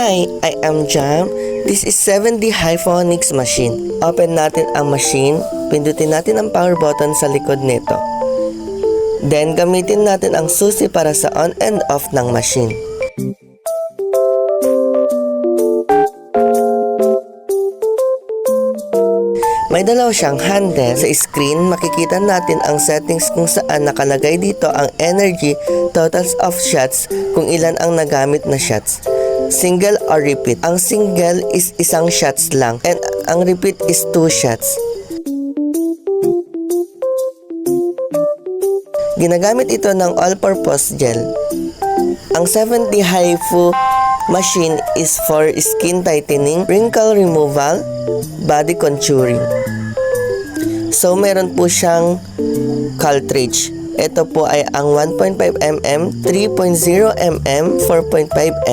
Hi, I am Jam. This is 7D Hyphonics machine. Open natin ang machine. Pindutin natin ang power button sa likod nito. Then, gamitin natin ang susi para sa on and off ng machine. May dalawa siyang handle. Sa screen, makikita natin ang settings kung saan nakalagay dito ang energy, totals of shots, kung ilan ang nagamit na shots. Single or repeat. Ang single is isang shots lang and ang repeat is 2 shots. Ginagamit ito ng all-purpose gel. Ang 7D Hypho machine is for skin tightening, wrinkle removal, body contouring. So, meron po siyang cartridge. Ito po ay ang 1.5mm, 3.0mm, 4.5mm.